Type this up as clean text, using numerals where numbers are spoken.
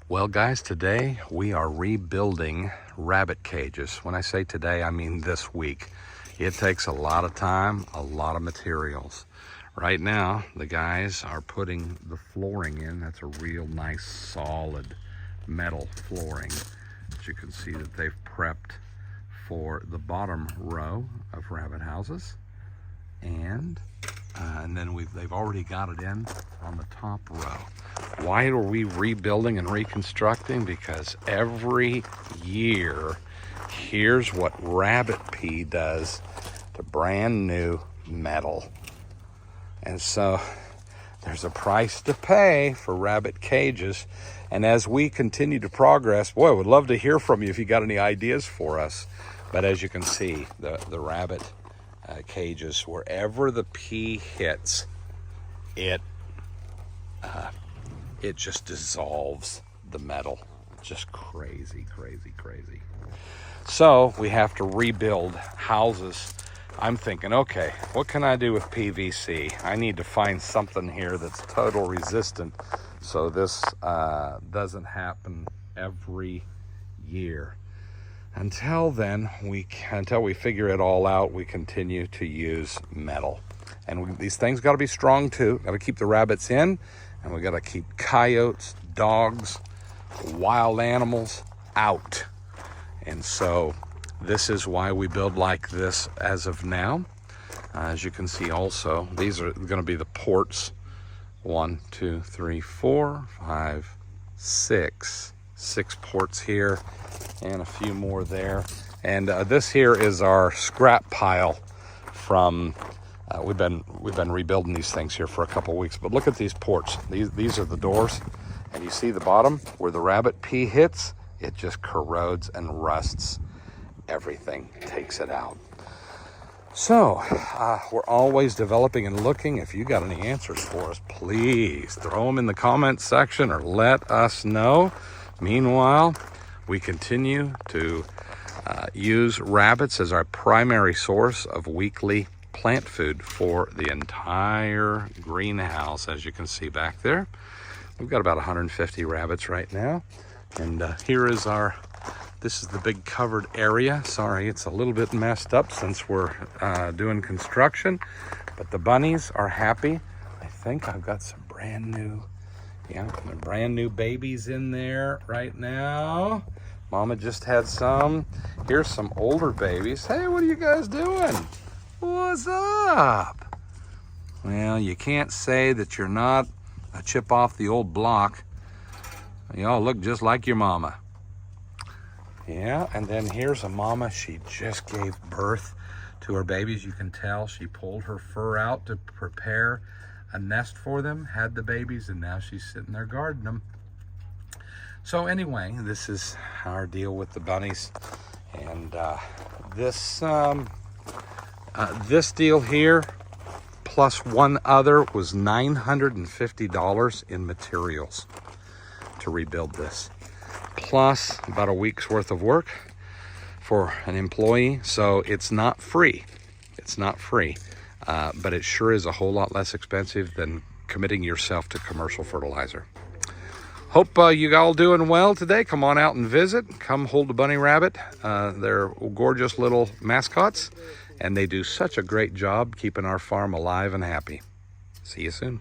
Well, guys, today we are rebuilding rabbit cages. When I say today, I mean this week. It takes a lot of time, a lot of materials. Right now, the guys are putting the flooring in. That's a real nice, solid metal flooring. As you can see that they've prepped for the bottom row of rabbit houses. And then they've already got it in on the top row. Why are we rebuilding and reconstructing? Because every year, here's what rabbit pee does to brand new metal. And so there's a price to pay for rabbit cages. And as we continue to progress, boy, I would love to hear from you if you got any ideas for us. But as you can see, the rabbit cages, wherever the pea hits, it just dissolves the metal. Just crazy, crazy, crazy. So we have to rebuild houses. I'm thinking, okay, what can I do with PVC? I need to find something here that's total resistant so this doesn't happen every year. Until then, until we figure it all out, we continue to use metal. And these things got to be strong too. Got to keep the rabbits in, and we got to keep coyotes, dogs, wild animals out. And so this is why we build like this as of now. As you can see also, these are going to be the ports. 1, 2, 3, 4, 5, 6. 6 ports here and a few more there. And this here is our scrap pile from we've been rebuilding these things here for a couple weeks. But look at these ports. These are the doors, and you see the bottom where the rabbit pee hits, it just corrodes and rusts everything, takes it out. So we're always developing and looking. If you got any answers for us, please throw them in the comments section or let us know. Meanwhile, we continue to use rabbits as our primary source of weekly plant food for the entire greenhouse. As you can see back there, we've got about 150 rabbits right now. And this is the big covered area. Sorry, it's a little bit messed up since we're doing construction, but the bunnies are happy. I think I've got some brand new babies in there right now. Mama just had some. Here's some older babies. Hey, what are you guys doing? What's up? Well, you can't say that you're not a chip off the old block. Y'all look just like your mama. Yeah, and then here's a mama. She just gave birth to her babies. You can tell she pulled her fur out to prepare a nest for them, had the babies, and now she's sitting there guarding them. So anyway, this is our deal with the bunnies. And this deal here, plus one other, was $950 in materials to rebuild this. Plus about a week's worth of work for an employee. So it's not free. It's not free. But it sure is a whole lot less expensive than committing yourself to commercial fertilizer. Hope you all doing well today. Come on out and visit. Come hold a bunny rabbit. They're gorgeous little mascots, and they do such a great job keeping our farm alive and happy. See you soon.